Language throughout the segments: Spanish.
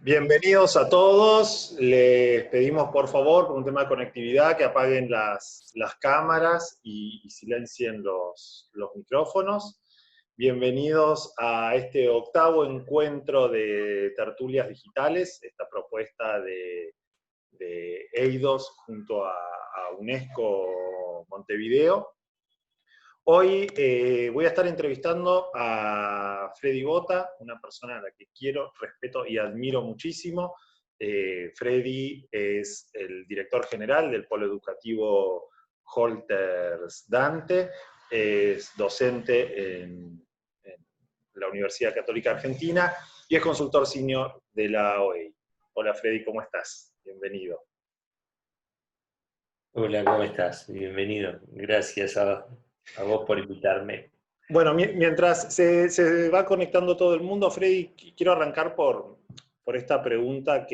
Bienvenidos a todos. Les pedimos por favor, por un tema de conectividad, que apaguen las cámaras y silencien los micrófonos. Bienvenidos a este octavo encuentro de tertulias digitales, esta propuesta de EIDOS junto a UNESCO Montevideo. Hoy voy a estar entrevistando a Freddy Bota, una persona a la que quiero, respeto y admiro muchísimo. Freddy es el director general del Polo Educativo Holters Dante, es docente en la Universidad Católica Argentina y es consultor senior de la OEI. Hola Freddy, ¿cómo estás? Bienvenido. Hola, ¿cómo estás? Bienvenido. Gracias a vos por invitarme. Bueno, mientras se va conectando todo el mundo, Freddy, quiero arrancar por esta pregunta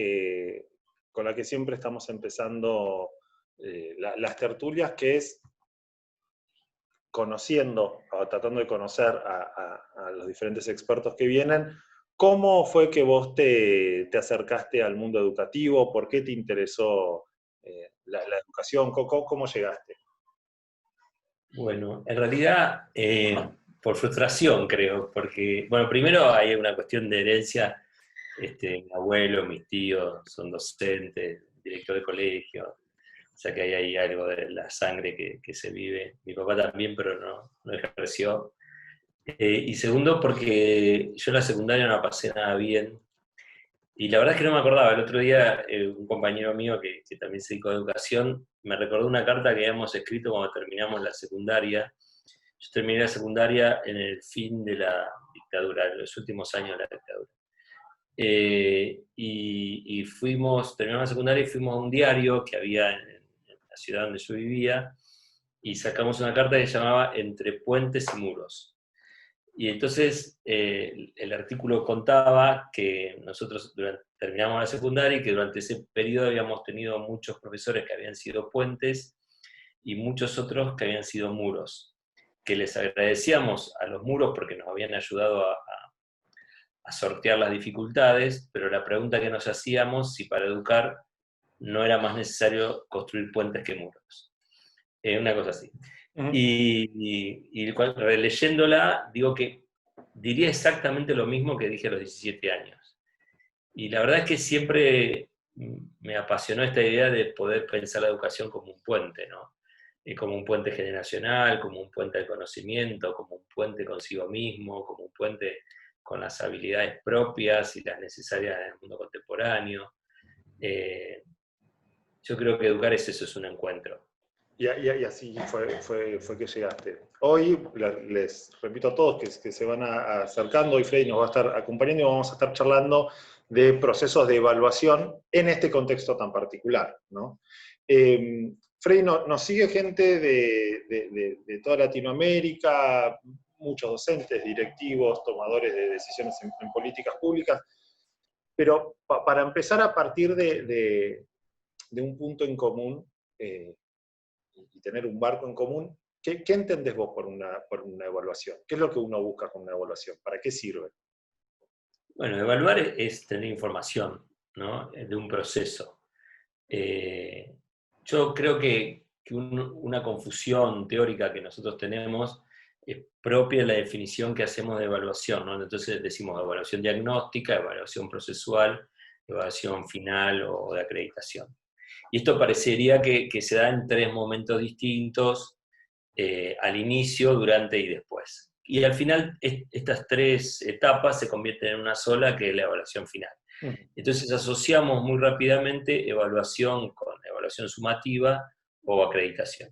con la que siempre estamos empezando las tertulias, que es conociendo, o tratando de conocer a los diferentes expertos que vienen. ¿Cómo fue que vos te acercaste al mundo educativo? ¿Por qué te interesó la educación? ¿Cómo llegaste? Bueno, en realidad, por frustración creo, porque, bueno, primero hay una cuestión de herencia. Mi abuelo, mis tíos son docentes, director de colegio, o sea que hay algo de la sangre que se vive. Mi papá también, pero no ejerció. Y segundo, porque yo en la secundaria no la pasé nada bien. Y la verdad es que no me acordaba. El otro día un compañero mío que también se dedicó a educación me recordó una carta que habíamos escrito cuando terminamos la secundaria. Yo terminé la secundaria en el fin de la dictadura, en los últimos años de la dictadura. Y terminamos la secundaria y fuimos a un diario que había en la ciudad donde yo vivía y sacamos una carta que se llamaba Entre puentes y muros. Y entonces el artículo contaba que nosotros terminamos la secundaria y que durante ese periodo habíamos tenido muchos profesores que habían sido puentes y muchos otros que habían sido muros, que les agradecíamos a los muros porque nos habían ayudado a sortear las dificultades, pero la pregunta que nos hacíamos si para educar no era más necesario construir puentes que muros. Una cosa así. Leyéndola, digo que diría exactamente lo mismo que dije a los 17 años. Y la verdad es que siempre me apasionó esta idea de poder pensar la educación como un puente, ¿no? Como un puente generacional, como un puente de conocimiento, como un puente consigo mismo, como un puente con las habilidades propias y las necesarias en el mundo contemporáneo. Yo creo que educar es eso, es un encuentro. Y así fue que llegaste. Hoy les repito a todos que se van acercando, hoy Freddy nos va a estar acompañando y vamos a estar charlando de procesos de evaluación en este contexto tan particular, ¿no? Freddy, nos sigue gente de toda Latinoamérica, muchos docentes, directivos, tomadores de decisiones en políticas públicas, pero para empezar a partir de un punto en común, y tener un marco en común, ¿qué entendés vos por una evaluación? ¿Qué es lo que uno busca con una evaluación? ¿Para qué sirve? Bueno, evaluar es tener información, ¿no? De un proceso. Yo creo que una confusión teórica que nosotros tenemos es propia de la definición que hacemos de evaluación, ¿no? Entonces decimos evaluación diagnóstica, evaluación procesual, evaluación final o de acreditación. Y esto parecería que se da en tres momentos distintos, al inicio, durante y después. Y al final estas tres etapas se convierten en una sola, que es la evaluación final. Entonces asociamos muy rápidamente evaluación con evaluación sumativa o acreditación.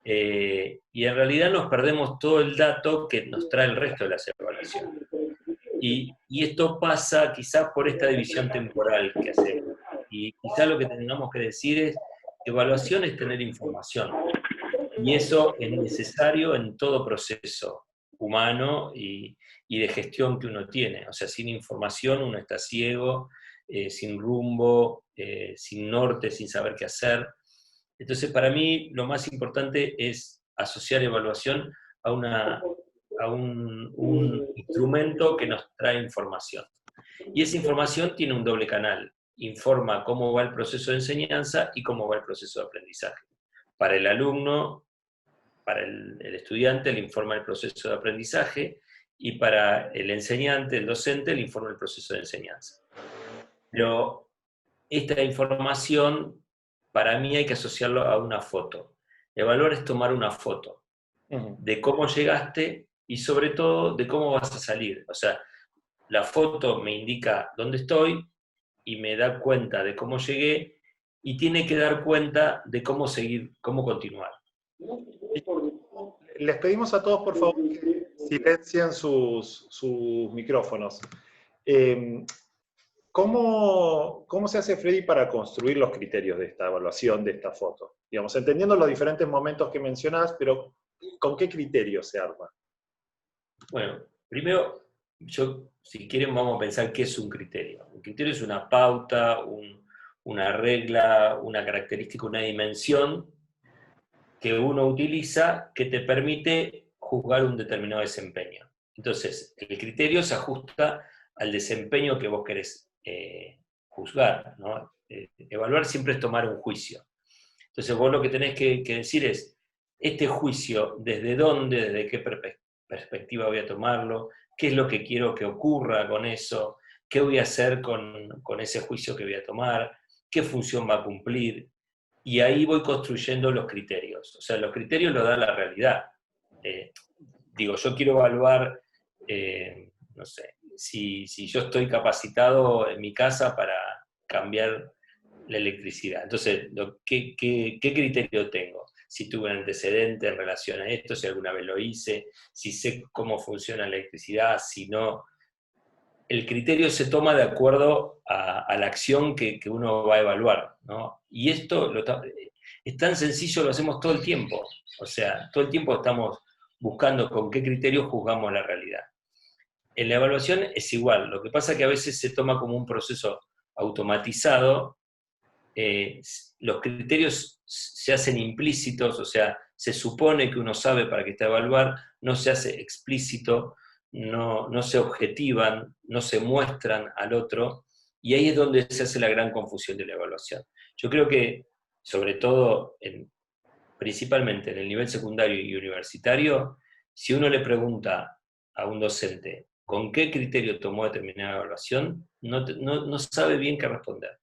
Y en realidad nos perdemos todo el dato que nos trae el resto de las evaluaciones. Y esto pasa quizás por esta división temporal que hacemos. Y quizás lo que tengamos que decir es, evaluación es tener información. Y eso es necesario en todo proceso humano y de gestión que uno tiene. O sea, sin información uno está ciego, sin rumbo, sin norte, sin saber qué hacer. Entonces, para mí, lo más importante es asociar evaluación a un instrumento que nos trae información. Y esa información tiene un doble canal. Informa cómo va el proceso de enseñanza y cómo va el proceso de aprendizaje. Para el alumno, para el estudiante, le informa el proceso de aprendizaje, y para el enseñante, el docente, le informa el proceso de enseñanza. Pero esta información, para mí hay que asociarlo a una foto. Evaluar es tomar una foto de cómo llegaste y sobre todo de cómo vas a salir. O sea, la foto me indica dónde estoy y me da cuenta de cómo llegué, y tiene que dar cuenta de cómo seguir, cómo continuar. Les pedimos a todos, por favor, que silencien sus micrófonos. ¿Cómo se hace, Freddy, para construir los criterios de esta evaluación, de esta foto? Digamos, entendiendo los diferentes momentos que mencionás, pero ¿con qué criterio se arma? Bueno, primero, si quieren, vamos a pensar qué es un criterio. Un criterio es una pauta, una regla, una característica, una dimensión que uno utiliza que te permite juzgar un determinado desempeño. Entonces, el criterio se ajusta al desempeño que vos querés juzgar, ¿no? Evaluar siempre es tomar un juicio. Entonces vos lo que tenés que decir es, este juicio, ¿desde dónde, desde qué perspectiva voy a tomarlo? ¿Qué es lo que quiero que ocurra con eso? ¿Qué voy a hacer con ese juicio que voy a tomar? ¿Qué función va a cumplir? Y ahí voy construyendo los criterios. O sea, los criterios los da la realidad. Digo, yo quiero evaluar, no sé, si yo estoy capacitado en mi casa para cambiar la electricidad. Entonces, ¿qué criterio tengo? Si tuve un antecedente en relación a esto, si alguna vez lo hice, si sé cómo funciona la electricidad, si no. El criterio se toma de acuerdo a la acción que uno va a evaluar, ¿no? Y esto es tan sencillo, lo hacemos todo el tiempo. O sea, todo el tiempo estamos buscando con qué criterio juzgamos la realidad. En la evaluación es igual, lo que pasa es que a veces se toma como un proceso automatizado. Los criterios se hacen implícitos, o sea, se supone que uno sabe para qué está evaluar, no se hace explícito, no se objetivan, no se muestran al otro, y ahí es donde se hace la gran confusión de la evaluación. Yo creo que, sobre todo, principalmente en el nivel secundario y universitario, si uno le pregunta a un docente con qué criterio tomó determinada evaluación, no sabe bien qué responder.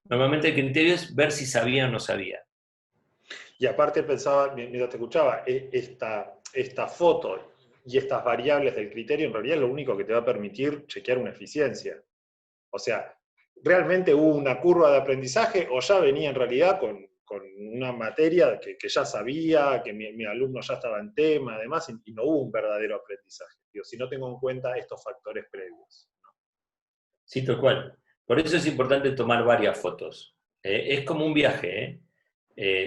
Normalmente el criterio es ver si sabía o no sabía. Y aparte pensaba, mientras te escuchaba, esta foto y estas variables del criterio en realidad es lo único que te va a permitir chequear una eficiencia. O sea, ¿realmente hubo una curva de aprendizaje o ya venía en realidad con una materia que ya sabía, que mi alumno ya estaba en tema, además, y no hubo un verdadero aprendizaje? Digo, si no tengo en cuenta estos factores previos. Sí, tal cual. Por eso es importante tomar varias fotos. Es como un viaje.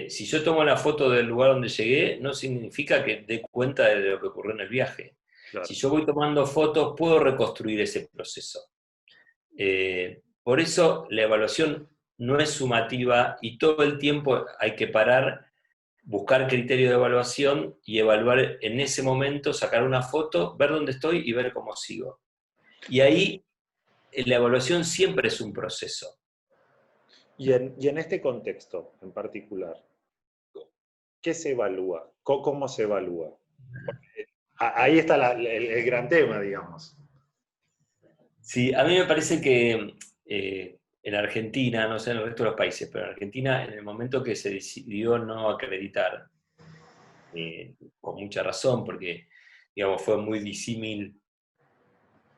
Si yo tomo la foto del lugar donde llegué, no significa que dé cuenta de lo que ocurrió en el viaje. Claro. Si yo voy tomando fotos, puedo reconstruir ese proceso. Por eso la evaluación no es sumativa y todo el tiempo hay que parar, buscar criterios de evaluación y evaluar en ese momento, sacar una foto, ver dónde estoy y ver cómo sigo. Y ahí la evaluación siempre es un proceso. Y en este contexto en particular, ¿qué se evalúa? ¿Cómo se evalúa? Porque ahí está el gran tema, digamos. Sí, a mí me parece que en Argentina, no sé en el resto de los países, pero en Argentina, en el momento que se decidió no acreditar, con mucha razón, porque digamos, fue muy disímil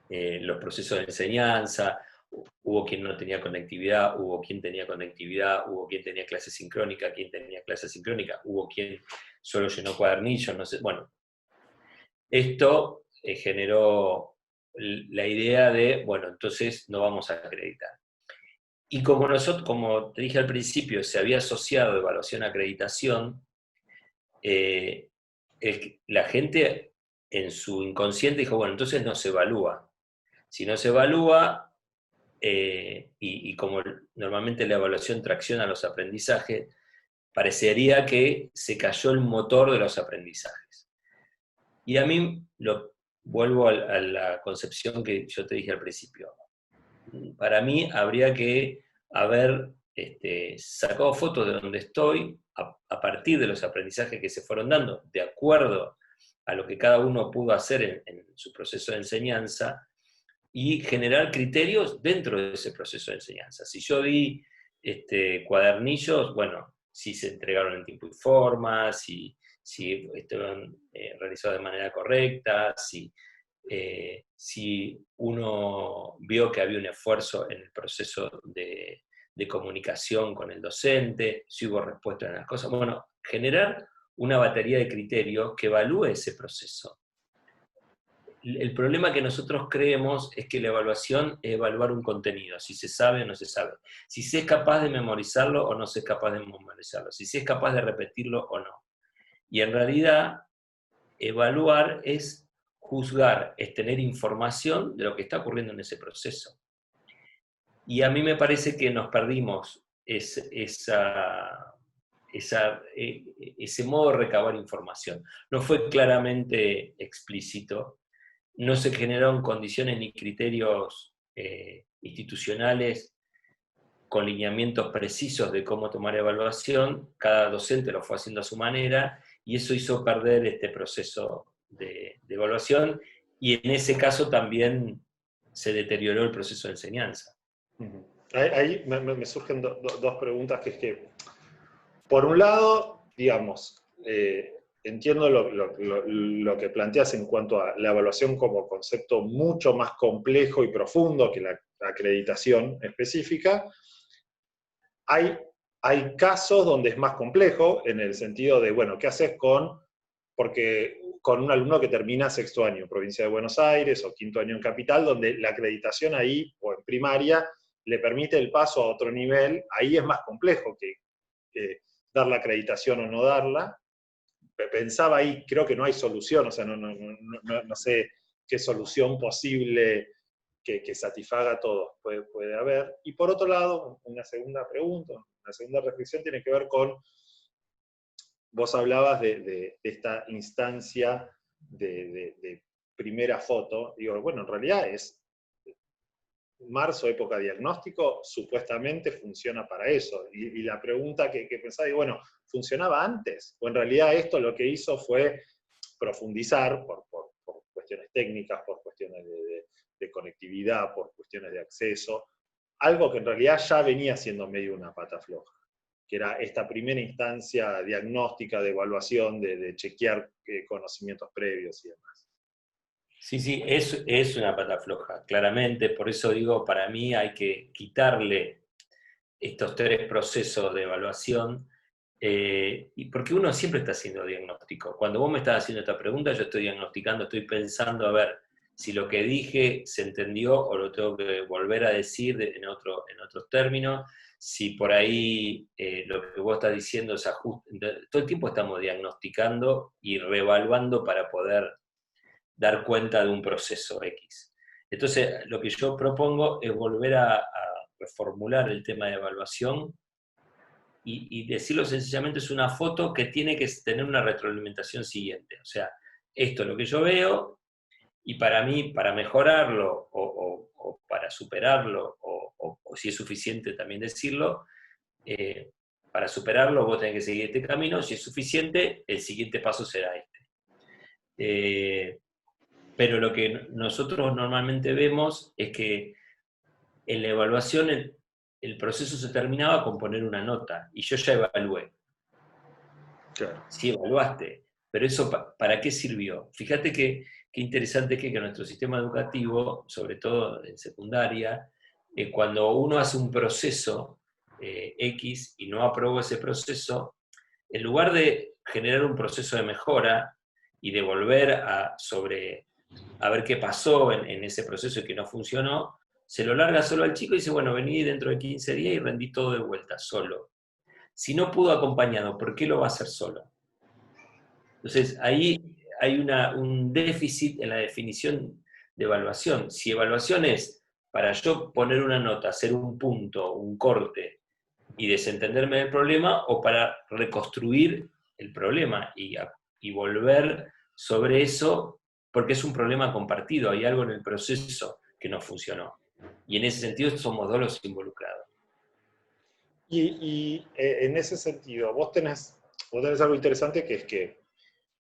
los procesos de enseñanza, hubo quien no tenía conectividad, hubo quien tenía conectividad, hubo quien tenía clase sincrónica, quien tenía clase sincrónica, hubo quien solo llenó cuadernillos, no sé, bueno. Esto generó la idea de, bueno, entonces no vamos a acreditar. Y como nosotros, como te dije al principio, se había asociado evaluación a acreditación, la gente en su inconsciente dijo, bueno, entonces no se evalúa. Si no se evalúa, y como normalmente la evaluación tracciona los aprendizajes, parecería que se cayó el motor de los aprendizajes. Y a mí vuelvo a la concepción que yo te dije al principio. para mí habría que haber sacado fotos de donde estoy a partir de los aprendizajes que se fueron dando, de acuerdo a lo que cada uno pudo hacer en su proceso de enseñanza, y generar criterios dentro de ese proceso de enseñanza. Si yo di cuadernillos, bueno, si se entregaron en tiempo y forma, si estaban realizados de manera correcta, si uno vio que había un esfuerzo en el proceso de comunicación con el docente, si hubo respuesta en las cosas. Bueno, generar una batería de criterios que evalúe ese proceso. El problema que nosotros creemos es que la evaluación es evaluar un contenido, si se sabe o no se sabe, si se es capaz de memorizarlo o no se es capaz de memorizarlo, si se es capaz de repetirlo o no. Y en realidad, evaluar es juzgar, es tener información de lo que está ocurriendo en ese proceso. Y a mí me parece que nos perdimos ese modo de recabar información. No fue claramente explícito. No se generaron condiciones ni criterios institucionales con lineamientos precisos de cómo tomar evaluación. Cada docente lo fue haciendo a su manera y eso hizo perder este proceso de evaluación y en ese caso también se deterioró el proceso de enseñanza. Ahí me surgen dos preguntas, que es que, por un lado, digamos, entiendo lo que planteas en cuanto a la evaluación como concepto mucho más complejo y profundo que la acreditación específica. Hay casos donde es más complejo, en el sentido de, bueno, ¿qué haces con un alumno que termina sexto año en Provincia de Buenos Aires o quinto año en Capital, donde la acreditación ahí, o en primaria, le permite el paso a otro nivel? Ahí es más complejo que dar la acreditación o no darla. Pensaba ahí, creo que no hay solución, o sea, no sé qué solución posible que satisfaga a todos puede haber. Y por otro lado, una segunda pregunta, una segunda reflexión tiene que ver con, vos hablabas de esta instancia de primera foto. Digo, bueno, en realidad es marzo, época diagnóstico, supuestamente funciona para eso. Y la pregunta que pensaba, digo, bueno, ¿funcionaba antes? O en realidad esto lo que hizo fue profundizar por cuestiones técnicas, por cuestiones de conectividad, por cuestiones de acceso, algo que en realidad ya venía siendo medio una pata floja, que era esta primera instancia diagnóstica, de evaluación, de chequear conocimientos previos y demás. Sí, es una pata floja, claramente. Por eso digo, para mí hay que quitarle estos tres procesos de evaluación, y porque uno siempre está haciendo diagnóstico. Cuando vos me estás haciendo esta pregunta, yo estoy diagnosticando, estoy pensando a ver si lo que dije se entendió o lo tengo que volver a decir en otros términos, si por ahí lo que vos estás diciendo se ajusta. Todo el tiempo estamos diagnosticando y reevaluando para poder dar cuenta de un proceso X. Entonces, lo que yo propongo es volver a reformular el tema de evaluación y decirlo sencillamente, es una foto que tiene que tener una retroalimentación siguiente. O sea, esto es lo que yo veo, y para mí, para mejorarlo o para superarlo, o si es suficiente también decirlo, para superarlo vos tenés que seguir este camino, si es suficiente, el siguiente paso será este. Pero lo que nosotros normalmente vemos es que en la evaluación el proceso se terminaba con poner una nota, y yo ya evalué. Claro. Sí, evaluaste, pero eso ¿para qué sirvió? Fíjate qué interesante que nuestro sistema educativo, sobre todo en secundaria, cuando uno hace un proceso X y no aprobó ese proceso, en lugar de generar un proceso de mejora y de volver a ver qué pasó en ese proceso y que no funcionó, se lo larga solo al chico y dice, bueno, vení dentro de 15 días y rendí todo de vuelta, solo. Si no pudo acompañado, ¿por qué lo va a hacer solo? Entonces, ahí hay un déficit en la definición de evaluación. Si evaluación es para yo poner una nota, hacer un punto, un corte y desentenderme del problema, o para reconstruir el problema y volver sobre eso, porque es un problema compartido, hay algo en el proceso que no funcionó. Y en ese sentido somos dos los involucrados. En ese sentido, vos tenés algo interesante, que es que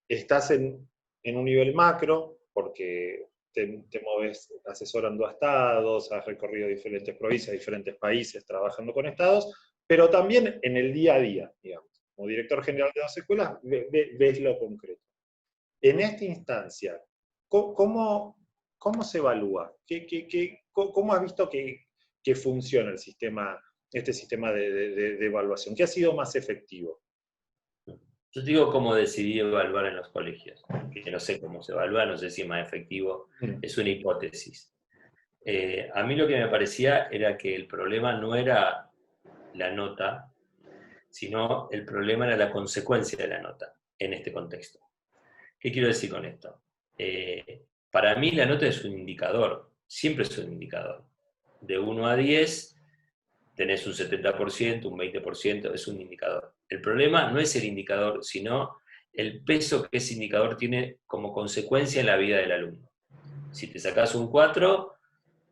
estás en un nivel macro, porque te moves asesorando a estados, has recorrido diferentes provincias, diferentes países trabajando con estados, pero también en el día a día, digamos. Como director general de las escuelas, ves lo concreto. En esta instancia, ¿cómo, cómo se evalúa? ¿Cómo has visto que funciona el sistema, este sistema de evaluación? ¿Qué ha sido más efectivo? Yo te digo cómo decidí evaluar en los colegios, que no sé cómo se evalúa, no sé si es más efectivo, Mm. es una hipótesis. A mí lo que me parecía era que el problema no era la nota, sino el problema era la consecuencia de la nota en este contexto. ¿Qué quiero decir con esto? Para mí la nota es un indicador, siempre es un indicador. De 1 a 10 tenés un 70%, un 20%, es un indicador. El problema no es el indicador, sino el peso que ese indicador tiene como consecuencia en la vida del alumno. Si te sacás un 4,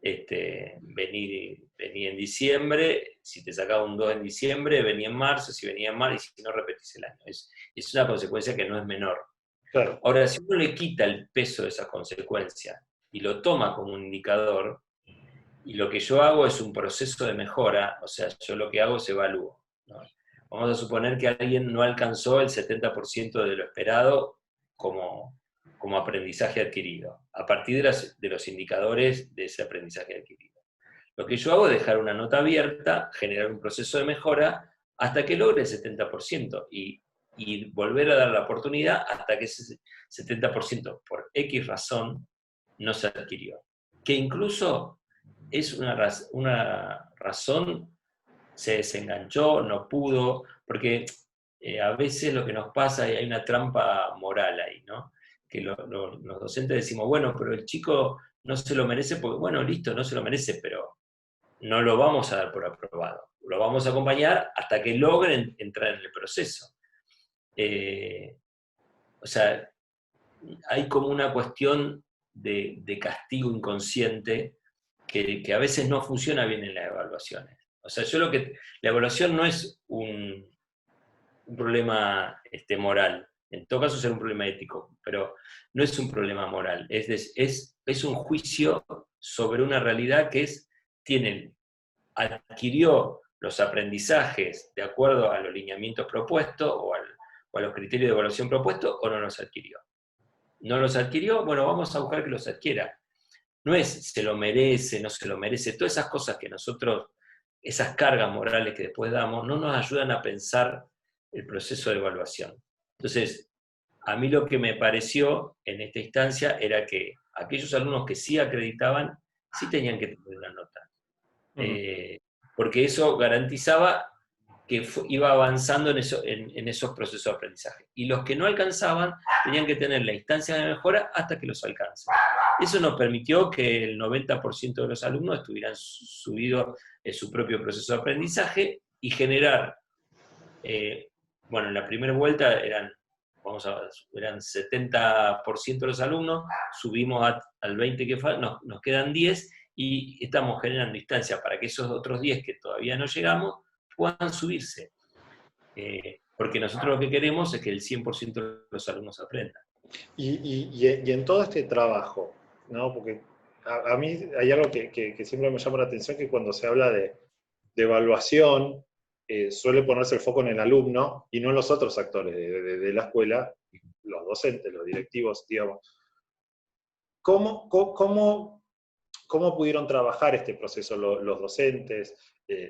vení en diciembre, si te sacaba un 2 en diciembre, vení en marzo, si venía en marzo, y si no, repetís el año. Es una consecuencia que no es menor. Claro. Ahora, si uno le quita el peso de esa consecuencia y lo toma como un indicador, y lo que yo hago es un proceso de mejora, o sea, yo lo que hago es evalúo, ¿no? Vamos a suponer que alguien no alcanzó el 70% de lo esperado como aprendizaje adquirido, a partir de los indicadores de ese aprendizaje adquirido. Lo que yo hago es dejar una nota abierta, generar un proceso de mejora hasta que logre el 70% y volver a dar la oportunidad hasta que ese 70% por X razón no se adquirió. Que incluso es una razón, se desenganchó, no pudo, porque a veces lo que nos pasa, y hay una trampa moral ahí, ¿no? Que los docentes decimos, bueno, pero el chico no se lo merece porque, bueno, listo, no se lo merece, pero no lo vamos a dar por aprobado. Lo vamos a acompañar hasta que logren entrar en el proceso. Eh, o sea, hay como una cuestión de castigo inconsciente que a veces no funciona bien en las evaluaciones. O sea, la evaluación no es un problema moral, en todo caso será un problema ético, pero no es un problema moral, es un juicio sobre una realidad que adquirió los aprendizajes de acuerdo a los lineamientos propuestos o a los criterios de evaluación propuestos o no los adquirió. No los adquirió, bueno, vamos a buscar que los adquiera. No es se lo merece, no se lo merece, todas esas cosas que nosotros, esas cargas morales que después damos, no nos ayudan a pensar el proceso de evaluación. Entonces, a mí lo que me pareció en esta instancia era que aquellos alumnos que sí acreditaban, sí tenían que tener una nota. Porque eso garantizaba que iba avanzando en esos procesos de aprendizaje. Y los que no alcanzaban tenían que tener la instancia de mejora hasta que los alcancen. Eso nos permitió que el 90% de los alumnos estuvieran subidos en su propio proceso de aprendizaje y generar, bueno, en la primera vuelta eran 70% de los alumnos, subimos al 20% que nos quedan 10 y estamos generando instancias para que esos otros 10 que todavía no llegamos puedan subirse. Porque nosotros lo que queremos es que el 100% de los alumnos aprendan. Y en todo este trabajo, ¿no? Porque a mí hay algo que siempre me llama la atención, que cuando se habla de evaluación, suele ponerse el foco en el alumno y no en los otros actores de la escuela, los docentes, los directivos, digamos. ¿Cómo pudieron trabajar este proceso los docentes,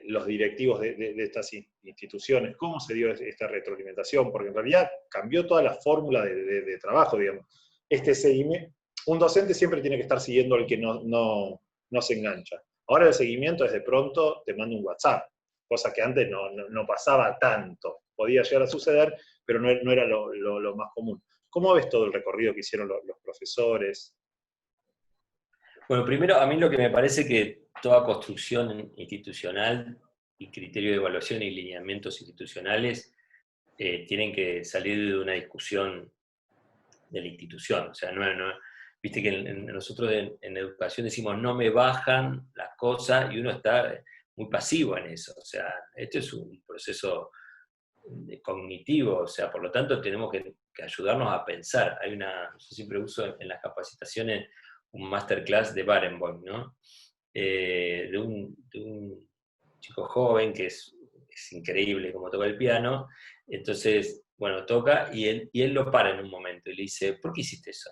los directivos de estas instituciones? ¿Cómo se dio esta retroalimentación? Porque en realidad cambió toda la fórmula de trabajo, digamos. Este seguimiento, un docente siempre tiene que estar siguiendo al que no se engancha. Ahora el seguimiento es de pronto, te mando un WhatsApp, cosa que antes no pasaba tanto. Podía llegar a suceder, pero no era lo más común. ¿Cómo ves todo el recorrido que hicieron los profesores? Bueno, primero, a mí lo que me parece que toda construcción institucional y criterio de evaluación y lineamientos institucionales tienen que salir de una discusión de la institución. O sea, viste que nosotros en educación decimos no me bajan las cosas y uno está muy pasivo en eso. O sea, esto es un proceso cognitivo, o sea, por lo tanto tenemos que ayudarnos a pensar. Yo siempre uso en las capacitaciones un masterclass de Barenboim, ¿no? De un chico joven que es increíble como toca el piano, entonces, bueno, toca y él lo para en un momento y le dice, ¿por qué hiciste eso?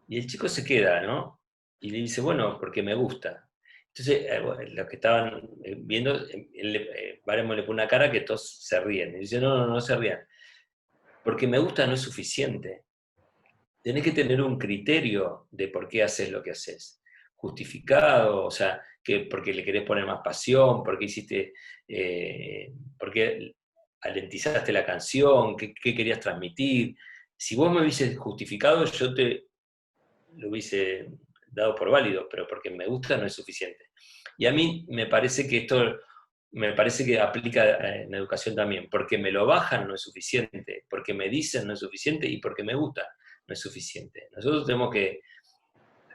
Y el chico se queda, ¿no? Y le dice, bueno, porque me gusta. Entonces, bueno, los que estaban viendo, Barenboim le pone una cara que todos se ríen. Y dice, no, no, no se rían. Porque me gusta no es suficiente. Tenés que tener un criterio de por qué haces lo que haces. Justificado, o sea, porque le querés poner más pasión, porque porque alentizaste la canción, qué querías transmitir. Si vos me hubieses justificado, yo te lo hubiese dado por válido, pero porque me gusta no es suficiente. Y a mí me parece que aplica en educación también, porque me lo bajan no es suficiente, porque me dicen no es suficiente y porque me gusta no es suficiente. Nosotros tenemos que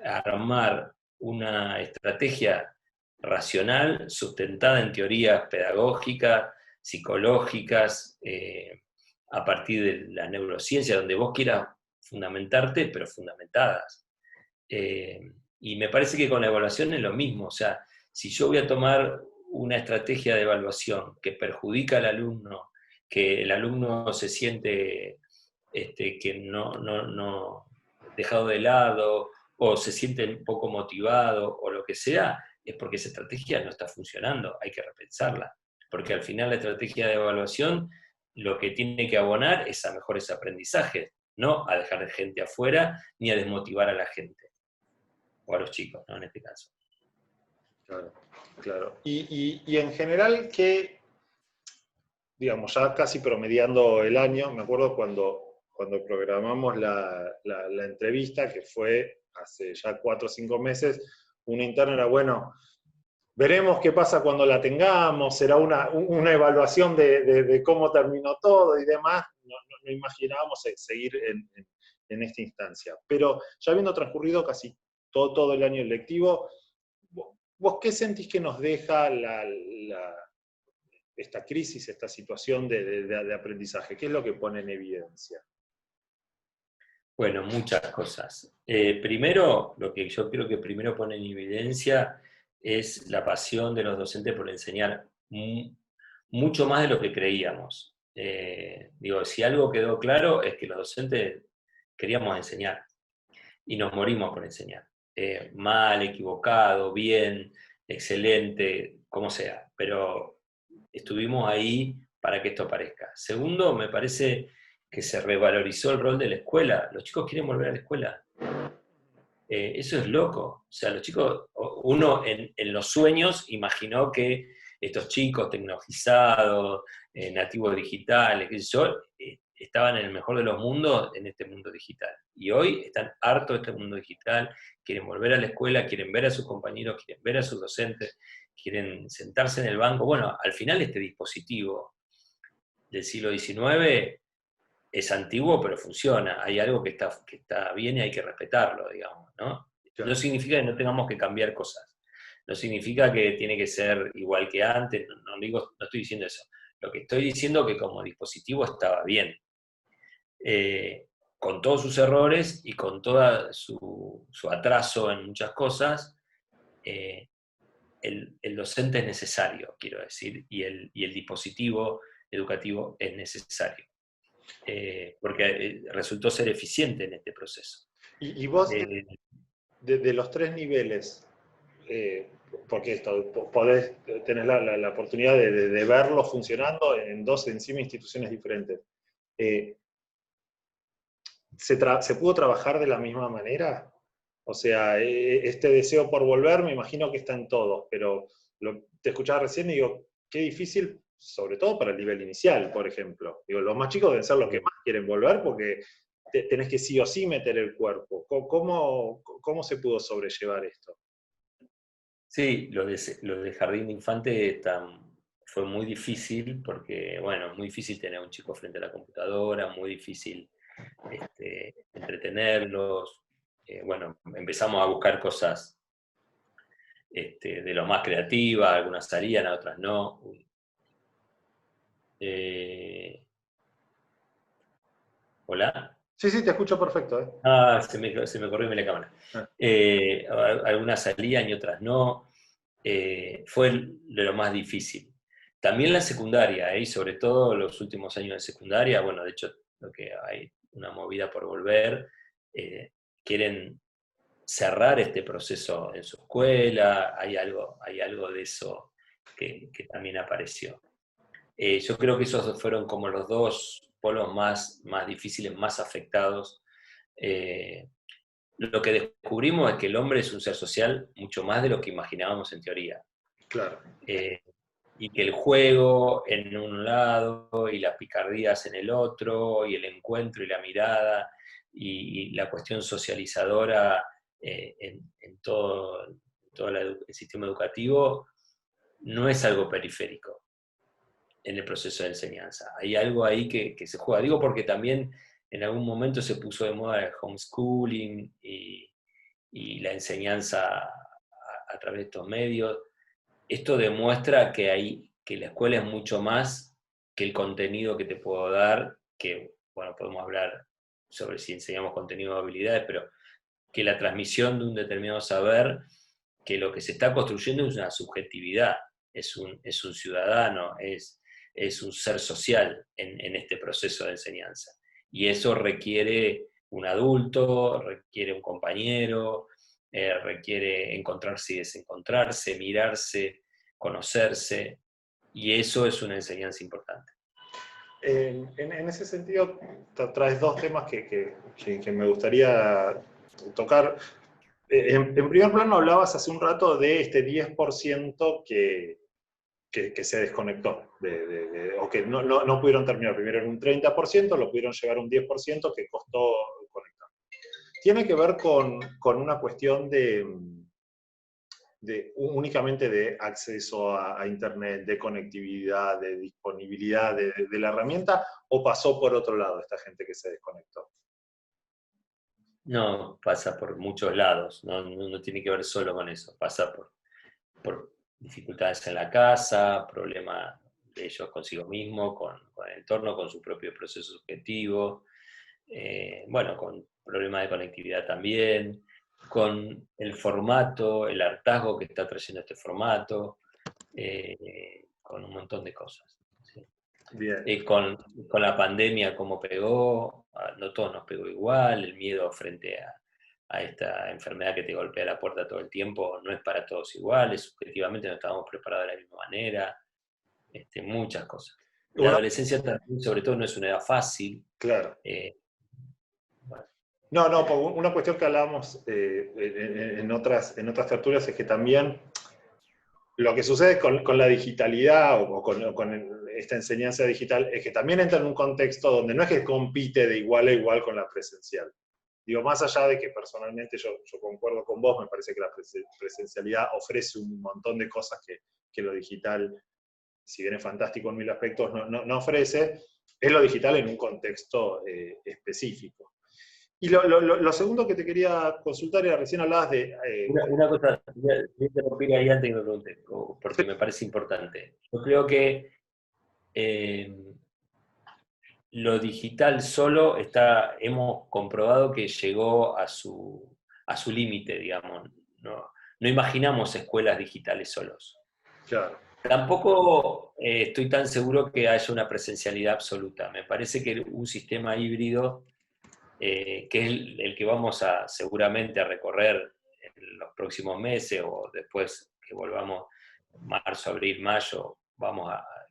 armar una estrategia racional, sustentada en teorías pedagógicas, psicológicas, a partir de la neurociencia, donde vos quieras fundamentarte, pero fundamentadas. Y me parece que con la evaluación es lo mismo, o sea, si yo voy a tomar una estrategia de evaluación que perjudica al alumno, que el alumno se siente que no dejado de lado, o se siente un poco motivado, o lo que sea, es porque esa estrategia no está funcionando, hay que repensarla, porque al final la estrategia de evaluación lo que tiene que abonar es a mejores aprendizajes, no a dejar gente afuera, ni a desmotivar a la gente o a los chicos, ¿no? En este caso. Claro, claro. Y en general, ¿qué, digamos, ya casi promediando el año, me acuerdo cuando programamos la entrevista, que fue hace ya 4 o 5 meses, una interna era, bueno, veremos qué pasa cuando la tengamos, será una evaluación de cómo terminó todo y demás. No imaginábamos seguir en esta instancia. Pero ya habiendo transcurrido casi todo el año lectivo, ¿vos qué sentís que nos deja esta crisis, esta situación de aprendizaje? ¿Qué es lo que pone en evidencia? Bueno, muchas cosas. Primero, lo que yo creo que primero pone en evidencia es la pasión de los docentes por enseñar mucho más de lo que creíamos. Digo, si algo quedó claro es que los docentes queríamos enseñar y nos morimos por enseñar. Mal, equivocado, bien, excelente, como sea, pero estuvimos ahí para que esto aparezca. Segundo, me parece que se revalorizó el rol de la escuela. Los chicos quieren volver a la escuela. Eso es loco. O sea, los chicos, uno en los sueños imaginó que estos chicos tecnologizados, nativos digitales, qué sé yo, estaban en el mejor de los mundos en este mundo digital. Y hoy están hartos de este mundo digital, quieren volver a la escuela, quieren ver a sus compañeros, quieren ver a sus docentes, quieren sentarse en el banco. Bueno, al final este dispositivo del siglo XIX es antiguo, pero funciona. Hay algo que está bien y hay que respetarlo, digamos, ¿no? No Claro. significa que no tengamos que cambiar cosas. No significa que tiene que ser igual que antes. No estoy diciendo eso. Lo que estoy diciendo es que como dispositivo estaba bien. Con todos sus errores y con todo su atraso en muchas cosas, el docente es necesario, quiero decir, y el dispositivo educativo es necesario. Porque resultó ser eficiente en este proceso. Y vos, Eh, de los 3 niveles, porque esto, podés tener la oportunidad de verlo funcionando en dos encima instituciones diferentes. ¿Se pudo trabajar de la misma manera? O sea, este deseo por volver, me imagino que está en todos, pero te escuchaba recién y digo, qué difícil, sobre todo para el nivel inicial, por ejemplo. Digo, los más chicos deben ser los que más quieren volver porque tenés que sí o sí meter el cuerpo. ¿Cómo se pudo sobrellevar esto? sí, lo de jardín de infante fue muy difícil porque, bueno, muy difícil tener a un chico frente a la computadora, muy difícil entretenerlos. Bueno, empezamos a buscar cosas de lo más creativas, algunas salían, otras no. ¿Hola? Sí, sí, te escucho perfecto, ¿eh? Ah, se me corrió la cámara. Ah, Algunas salían y otras no. Fue de lo más difícil. También la secundaria, y sobre todo los últimos años de secundaria, bueno, de hecho, lo que hay una movida por volver, quieren cerrar este proceso en su escuela, hay algo de eso que también apareció. Yo creo que esos fueron como los dos polos más difíciles, más afectados. Eh, lo que descubrimos es que el hombre es un ser social mucho más de lo que imaginábamos en teoría. claro. Eh, y que el juego en un lado y las picardías en el otro, y el encuentro y la mirada, y la cuestión socializadora en todo el sistema educativo, no es algo periférico en el proceso de enseñanza. Hay algo ahí que se juega. Digo porque también en algún momento se puso de moda el homeschooling y la enseñanza a través de estos medios. Esto demuestra que la escuela es mucho más que el contenido que te puedo dar, que, bueno, podemos hablar sobre si enseñamos contenido de habilidades, pero que la transmisión de un determinado saber, que lo que se está construyendo es una subjetividad, es un ciudadano, es un ser social en este proceso de enseñanza. Y eso requiere un adulto, requiere un compañero, requiere encontrarse y desencontrarse, mirarse, conocerse, y eso es una enseñanza importante. En ese sentido, traes dos temas que me gustaría tocar. En primer plano hablabas hace un rato de este 10% que se desconectó, o que no pudieron terminar. Primero en un 30%, lo pudieron llegar a un 10% que costó conectar. Tiene que ver con una cuestión únicamente de acceso a Internet, de conectividad, de disponibilidad de la herramienta, o pasó por otro lado esta gente que se desconectó? No, pasa por muchos lados, no tiene que ver solo con eso, pasa por dificultades en la casa, problemas de ellos consigo mismo, con el entorno, con su propio proceso subjetivo, bueno, con problemas de conectividad también, con el formato, el hartazgo que está trayendo este formato, con un montón de cosas. ¿Sí? Bien. Con la pandemia, cómo pegó, no todos nos pegó igual, el miedo frente a esta enfermedad que te golpea la puerta todo el tiempo no es para todos iguales, subjetivamente no estábamos preparados de la misma manera, muchas cosas. La Una, adolescencia también, sobre todo, no es una edad fácil. claro. Bueno, No, una cuestión que hablábamos en otras tertulias es que también lo que sucede con la digitalidad o con esta enseñanza digital es que también entra en un contexto donde no es que compite de igual a igual con la presencial. Digo, más allá de que personalmente yo concuerdo con vos, me parece que la presencialidad ofrece un montón de cosas que lo digital, si bien es fantástico en mil aspectos, no ofrece, es lo digital en un contexto específico. Y lo segundo que te quería consultar era, recién hablabas de... una cosa, voy a interrumpir ahí antes que me pregunte, Sí, porque me parece importante. Yo creo que eh, lo digital solo hemos comprobado que llegó a su límite, digamos. No imaginamos escuelas digitales solos. claro. Tampoco estoy tan seguro que haya una presencialidad absoluta. Me parece que un sistema híbrido, que es el que vamos seguramente a recorrer en los próximos meses o después que volvamos marzo, abril, mayo,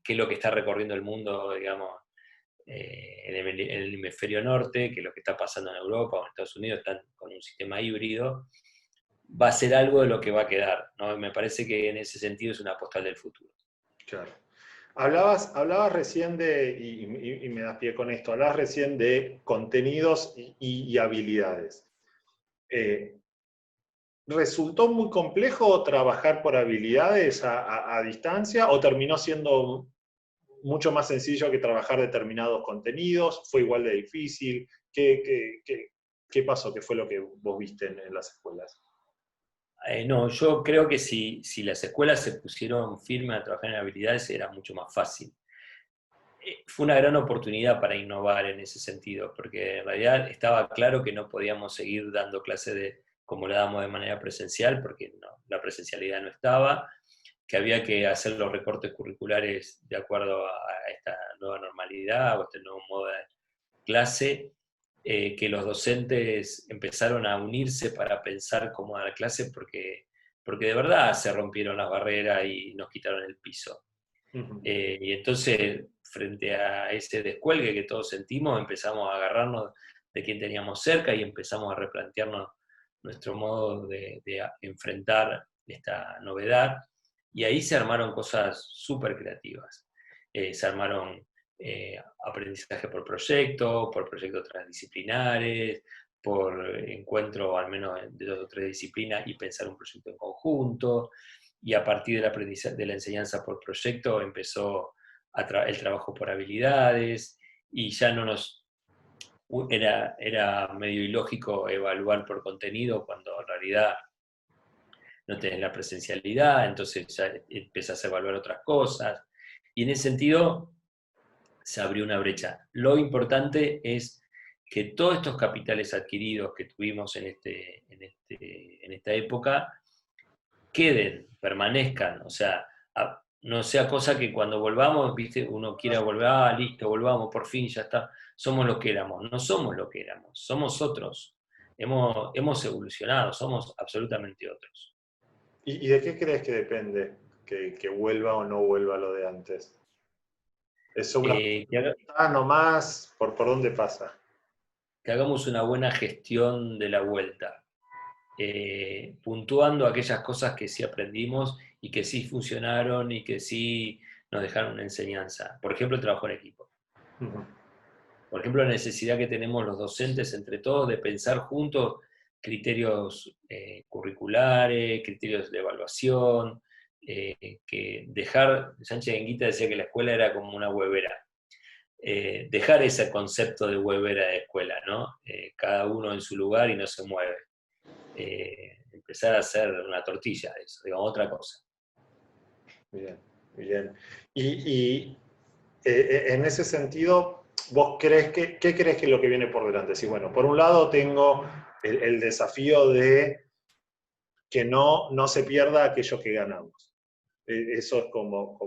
qué es lo que está recorriendo el mundo, digamos, en el hemisferio norte, que es lo que está pasando en Europa o en Estados Unidos, están con un sistema híbrido, va a ser algo de lo que va a quedar, ¿no? Me parece que en ese sentido es una postal del futuro. Claro. Hablabas recién y me das pie con esto, hablabas recién de contenidos y habilidades. ¿Resultó muy complejo trabajar por habilidades a distancia o terminó siendo mucho más sencillo que trabajar determinados contenidos? ¿Fue igual de difícil? ¿Qué pasó? ¿Qué fue lo que vos viste en las escuelas? No, yo creo que si las escuelas se pusieron firmes a trabajar en habilidades era mucho más fácil. Fue una gran oportunidad para innovar en ese sentido, porque en realidad estaba claro que no podíamos seguir dando clases como la damos de manera presencial, porque la presencialidad no estaba, que había que hacer los recortes curriculares de acuerdo a esta nueva normalidad o este nuevo modo de clase, que los docentes empezaron a unirse para pensar cómo dar clase, porque de verdad se rompieron las barreras y nos quitaron el piso. Ujú. Y entonces, frente a ese descuelgue que todos sentimos, empezamos a agarrarnos de quien teníamos cerca y empezamos a replantearnos nuestro modo de enfrentar esta novedad. Y ahí se armaron cosas súper creativas. Se armaron aprendizaje por proyectos transdisciplinares, por encuentro al menos de 2 o 3 disciplinas y pensar un proyecto en conjunto, y a partir del aprendizaje, de la enseñanza por proyecto empezó el trabajo por habilidades, y ya no era medio ilógico evaluar por contenido cuando en realidad no tenés la presencialidad, entonces ya empezás a evaluar otras cosas, y en ese sentido se abrió una brecha. Lo importante es que todos estos capitales adquiridos que tuvimos en esta época queden, permanezcan, o sea, no sea cosa que cuando volvamos, viste, uno quiera volver, listo, volvamos, por fin, ya está, somos lo que éramos. No somos lo que éramos, somos otros. Hemos evolucionado, somos absolutamente otros. ¿Y de qué crees que depende que vuelva o no vuelva lo de antes? ¿Es una Que, voluntad nomás? ¿Por dónde pasa? que hagamos una buena gestión de la vuelta, puntuando aquellas cosas que sí aprendimos y que sí funcionaron y que sí nos dejaron una enseñanza. Por ejemplo, el trabajo en equipo. Ujú. Por ejemplo, la necesidad que tenemos los docentes entre todos de pensar juntos criterios curriculares, criterios de evaluación, que dejar, Sánchez Enguita decía que la escuela era como una huevera, dejar ese concepto de huevera de escuela, ¿no? Cada uno en su lugar y no se mueve. Empezar a hacer una tortilla, eso, digamos, otra cosa. Bien, bien. En ese sentido, ¿vos qué crees que es lo que viene por delante? Sí, bueno, por un lado tengo el desafío de que no se pierda aquello que ganamos. Eso es como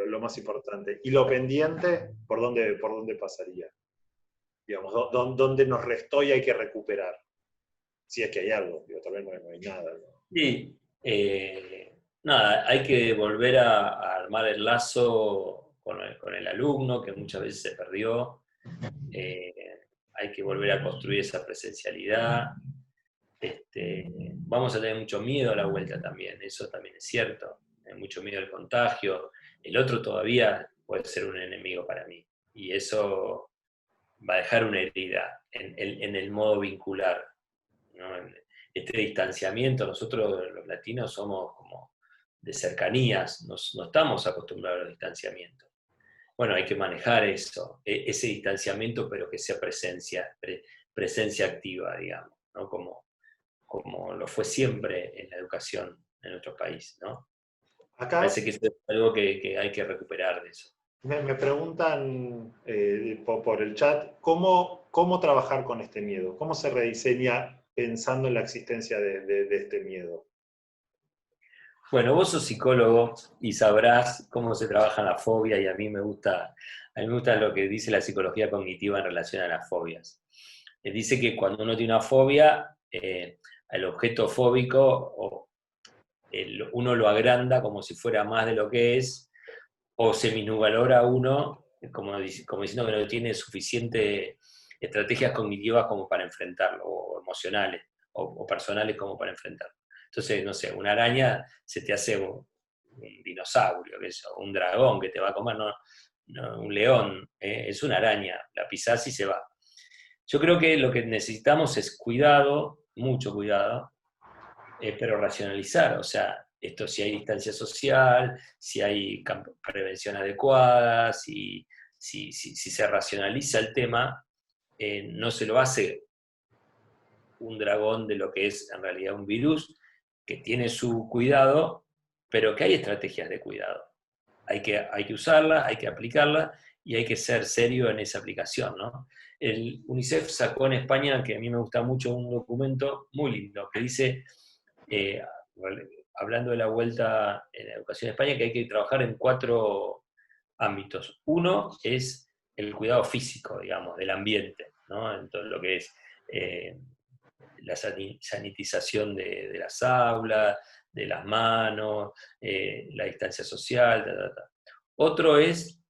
lo más importante. Y lo pendiente, ¿por dónde pasaría? Digamos, ¿dónde nos restó y hay que recuperar? Si es que hay algo, digo, tal vez no hay nada, ¿no? Sí, nada, hay que volver a armar el lazo con el alumno, que muchas veces se perdió. Eh, Hay que volver a construir esa presencialidad. Vamos a tener mucho miedo a la vuelta también, eso también es cierto. Hay mucho miedo al contagio. El otro todavía puede ser un enemigo para mí. Y eso va a dejar una herida en el modo vincular, ¿no? Este distanciamiento, nosotros los latinos somos como de cercanías, no estamos acostumbrados al distanciamiento. Bueno, hay que manejar eso, ese distanciamiento, pero que sea presencia activa, digamos, ¿no? Como lo fue siempre en la educación en nuestro país, ¿no? Acá Parece que es algo que hay que recuperar de eso. me preguntan por el chat, ¿cómo trabajar con este miedo? ¿Cómo se rediseña pensando en la existencia de este miedo? Bueno, vos sos psicólogo y sabrás cómo se trabaja la fobia, y a mí me gusta lo que dice la psicología cognitiva en relación a las fobias. Dice que cuando uno tiene una fobia, el objeto fóbico, uno lo agranda como si fuera más de lo que es, o se minusvalora a uno, como diciendo que no tiene suficiente estrategias cognitivas como para enfrentarlo, o emocionales, o personales como para enfrentarlo. Entonces, no sé, una araña se te hace un dinosaurio, un dragón que te va a comer, no, un león, es una araña, la pisás y se va. Yo creo que lo que necesitamos es cuidado, mucho cuidado, pero racionalizar, o sea, esto si hay distancia social, si hay prevención adecuada, si se racionaliza el tema, no se lo hace un dragón de lo que es en realidad un virus, que tiene su cuidado, pero que hay estrategias de cuidado. Hay que usarlas, hay que aplicarlas y hay que ser serio en esa aplicación, ¿no? El UNICEF sacó en España, que a mí me gusta mucho, un documento muy lindo que dice, eh, hablando de la vuelta en la educación en España, que hay que trabajar en 4 ámbitos. Uno es el cuidado físico, digamos, del ambiente, ¿no? En todo lo que es la sanitización de las aulas, de las manos, la distancia social, ta, ta, ta. Otro es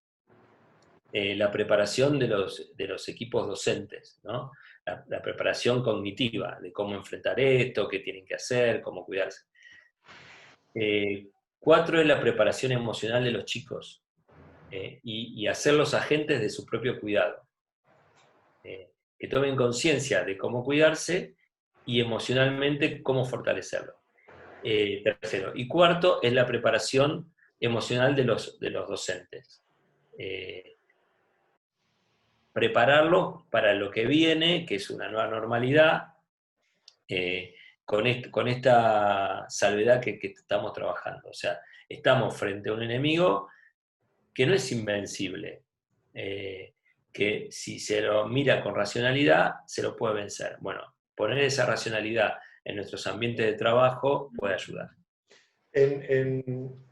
la preparación de los equipos docentes, ¿no? La preparación cognitiva, de cómo enfrentar esto, qué tienen que hacer, cómo cuidarse. 4 es la preparación emocional de los chicos, y hacerlos agentes de su propio cuidado. Que tomen conciencia de cómo cuidarse y emocionalmente cómo fortalecerlo. Tercero. Y cuarto es la preparación emocional de los docentes. Prepararlos para lo que viene, que es una nueva normalidad, con esta salvedad que estamos trabajando. O sea, estamos frente a un enemigo que no es invencible, que si se lo mira con racionalidad, se lo puede vencer. Bueno, poner esa racionalidad en nuestros ambientes de trabajo puede ayudar. En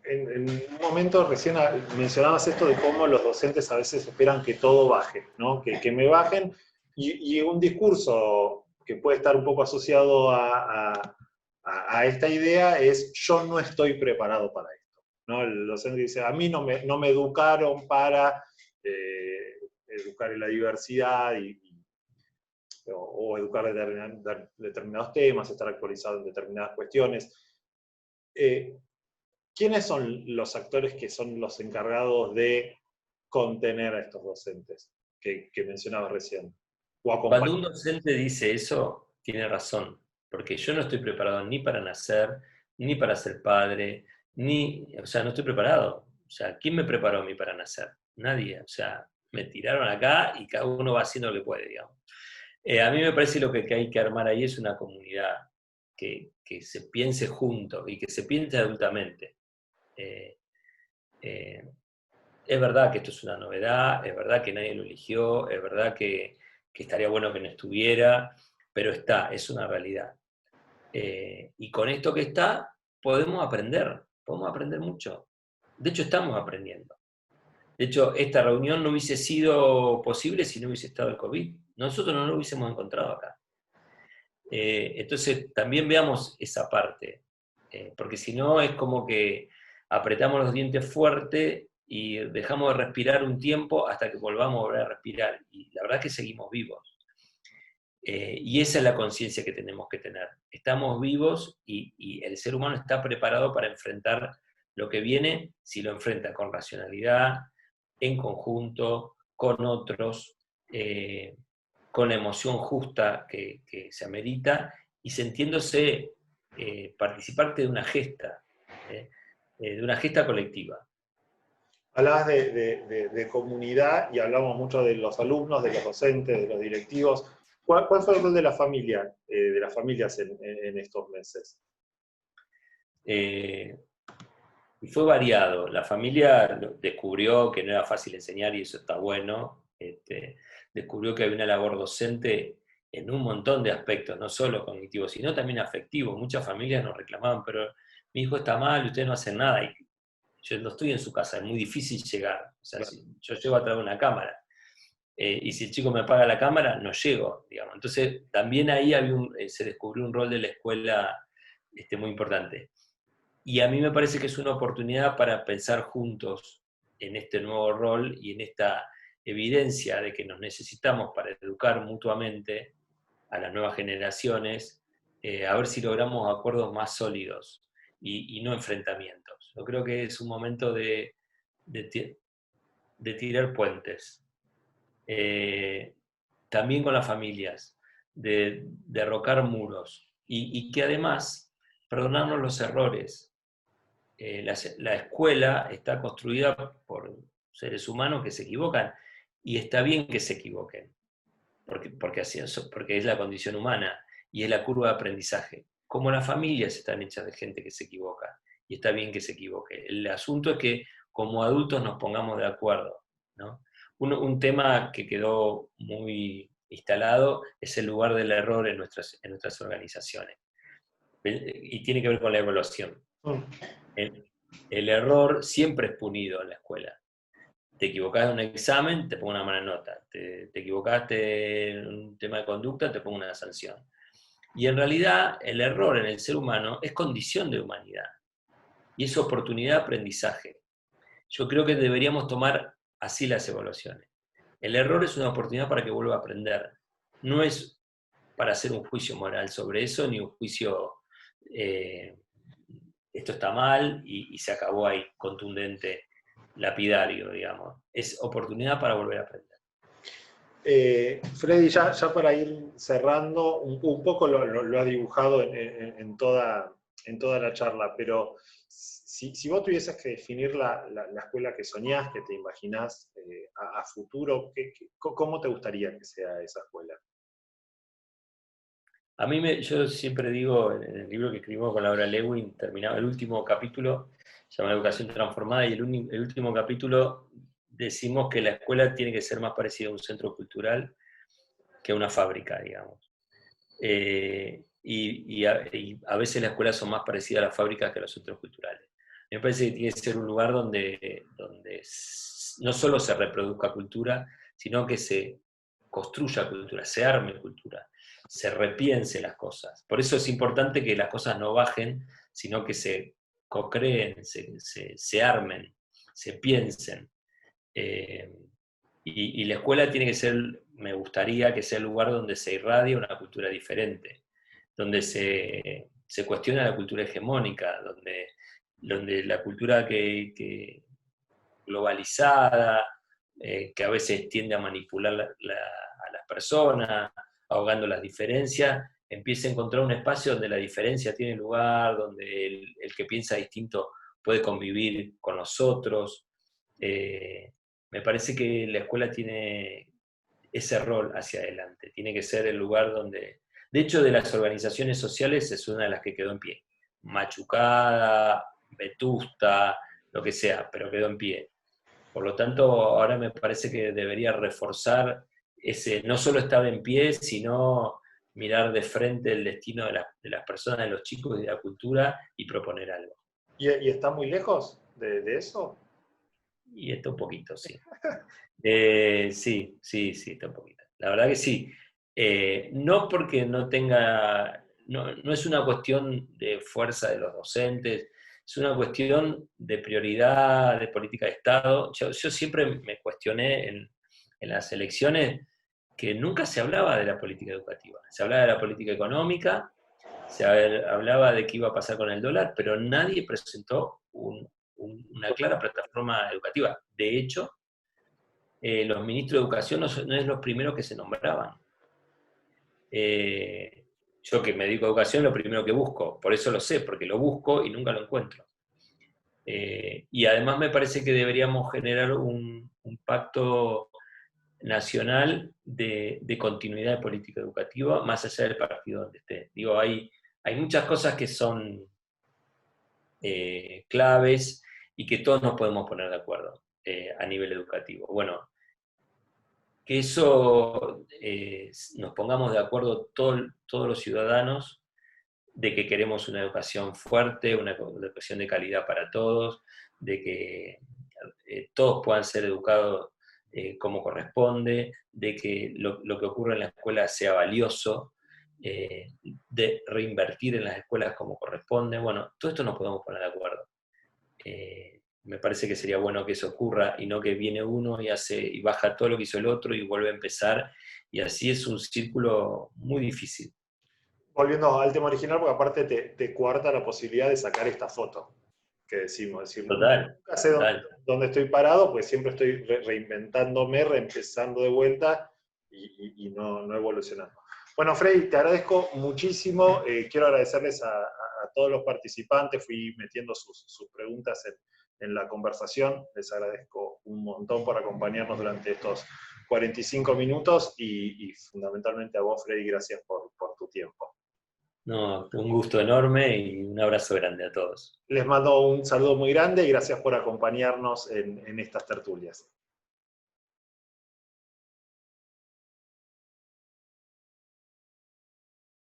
un momento recién mencionabas esto de cómo los docentes a veces esperan que todo baje, ¿no? Que me bajen, y un discurso que puede estar un poco asociado a esta idea es: yo no estoy preparado para esto, ¿no? El docente dice: a mí no me educaron para educar en la diversidad o educar determinados temas, estar actualizado en determinadas cuestiones. ¿Quiénes son los actores que son los encargados de contener a estos docentes que mencionabas recién? O Cuando un acompañar. docente dice eso, tiene razón, porque yo no estoy preparado ni para nacer, ni para ser padre, o sea, no estoy preparado. O sea, ¿quién me preparó a mí para nacer? Nadie. O sea, me tiraron acá y cada uno va haciendo lo que puede, digamos. A mí me parece que hay que armar ahí es una comunidad que se piense juntos y que se piense adultamente. Eh, eh, es verdad que esto es una novedad, es verdad que nadie lo eligió, es verdad que estaría bueno que no estuviera, pero es una realidad. Y con esto que está, podemos aprender mucho. De hecho, estamos aprendiendo. De hecho, esta reunión no hubiese sido posible si no hubiese estado el COVID. Nosotros no lo hubiésemos encontrado acá. Entonces, también veamos esa parte, porque si no es como que apretamos los dientes fuerte y dejamos de respirar un tiempo hasta que volvamos a volver a respirar. Y la verdad es que seguimos vivos. Y esa es la conciencia que tenemos que tener. Estamos vivos y el ser humano está preparado para enfrentar lo que viene si lo enfrenta con racionalidad, en conjunto, con otros, con la emoción justa que se amerita y sintiéndose participante de una gesta colectiva. Hablabas de comunidad y hablamos mucho de los alumnos, de los docentes, de los directivos. ¿Cuál fue el rol de la familia, de las familias en estos meses? Y fue variado. La familia descubrió que no era fácil enseñar y eso está bueno. Descubrió que había una labor docente en un montón de aspectos, no solo cognitivos, sino también afectivos. Muchas familias nos reclamaban, pero mi hijo está mal, ustedes no hacen nada. Y yo no estoy en su casa, es muy difícil llegar. O sea, Claro. si yo llego a traer una cámara. Y si el chico me apaga la cámara, no llego, digamos. Entonces, también ahí se descubrió un rol de la escuela muy importante. Y a mí me parece que es una oportunidad para pensar juntos en este nuevo rol y en esta evidencia de que nos necesitamos para educar mutuamente a las nuevas generaciones, a ver si logramos acuerdos más sólidos y no enfrentamientos. Yo creo que es un momento de tirar puentes. También con las familias, de derrocar muros y que además perdonarnos los errores. La escuela está construida por seres humanos que se equivocan y está bien que se equivoquen. porque es la condición humana y es la curva de aprendizaje. Como las familias están hechas de gente que se equivoca, y está bien que se equivoque. El asunto es que como adultos nos pongamos de acuerdo, ¿no? Un tema que quedó muy instalado es el lugar del error en nuestras organizaciones. Y tiene que ver con la evaluación. El error siempre es punido en la escuela. Te equivocaste en un examen, te pongo una mala nota. Te equivocaste en un tema de conducta, te pongo una sanción. Y en realidad el error en el ser humano es condición de humanidad y es oportunidad de aprendizaje. Yo creo que deberíamos tomar así las evaluaciones. El error es una oportunidad para que vuelva a aprender. No es para hacer un juicio moral sobre eso, ni un juicio, esto está mal y se acabó ahí, contundente, lapidario, digamos. Es oportunidad para volver a aprender. Freddy, ya para ir cerrando, un poco lo has dibujado en toda la charla, pero si vos tuvieses que definir la escuela que soñás, que te imaginás a futuro, ¿cómo te gustaría que sea esa escuela? Yo siempre digo, en el libro que escribimos con Laura Lewin, terminaba el último capítulo, se llama Educación Transformada, y el último capítulo decimos que la escuela tiene que ser más parecida a un centro cultural que a una fábrica, digamos. Y a veces las escuelas son más parecidas a las fábricas que a los centros culturales. Me parece que tiene que ser un lugar donde no solo se reproduzca cultura, sino que se construya cultura, se arme cultura, se repiense las cosas. Por eso es importante que las cosas no bajen, sino que se co-creen, se armen, se piensen. Y la escuela tiene que ser, me gustaría que sea el lugar donde se irradie una cultura diferente, donde se cuestiona la cultura hegemónica, donde la cultura globalizada, que a veces tiende a manipular a las personas, ahogando las diferencias, empiece a encontrar un espacio donde la diferencia tiene lugar, donde el que piensa distinto puede convivir con nosotros. Me parece que la escuela tiene ese rol hacia adelante, tiene que ser el lugar donde... De hecho, de las organizaciones sociales es una de las que quedó en pie. Machucada, vetusta, lo que sea, pero quedó en pie. Por lo tanto, ahora me parece que debería reforzar ese, no solo estar en pie, sino mirar de frente el destino de las personas, de los chicos y de la cultura y proponer algo. ¿Y está muy lejos de eso? Y esto un poquito, sí. Sí, está un poquito. La verdad que sí. No porque no tenga, no es una cuestión de fuerza de los docentes, es una cuestión de prioridad, de política de Estado. Yo siempre me cuestioné en las elecciones que nunca se hablaba de la política educativa. Se hablaba de la política económica, hablaba de qué iba a pasar con el dólar, pero nadie presentó una clara plataforma educativa. De hecho, los ministros de educación no es los primeros que se nombraban. Yo que me dedico a educación, lo primero que busco, por eso lo sé, porque lo busco y nunca lo encuentro. Y además me parece que deberíamos generar un pacto nacional de continuidad de política educativa, más allá del partido donde esté. Digo, hay muchas cosas que son claves y que todos nos podemos poner de acuerdo a nivel educativo. Bueno, que eso nos pongamos de acuerdo todos los ciudadanos de que queremos una educación fuerte, una educación de calidad para todos, de que todos puedan ser educados como corresponde, de que lo que ocurre en la escuela sea valioso, de reinvertir en las escuelas como corresponde. Bueno, todo esto nos podemos poner de acuerdo. Me parece que sería bueno que eso ocurra y no que viene uno y baja todo lo que hizo el otro y vuelve a empezar, y así es un círculo muy difícil. Volviendo al tema original, porque aparte te coarta la posibilidad de sacar esta foto que decimos, es decir, Total, nunca sé total. dónde estoy parado, pues siempre estoy reinventándome, reempezando de vuelta y no evolucionando. Bueno, Freddy, te agradezco muchísimo. Quiero agradecerles a todos los participantes. Fui metiendo sus preguntas en la conversación. Les agradezco un montón por acompañarnos durante estos 45 minutos y fundamentalmente a vos, Freddy, gracias por tu tiempo. No, un gusto enorme y un abrazo grande a todos. Les mando un saludo muy grande y gracias por acompañarnos en estas tertulias.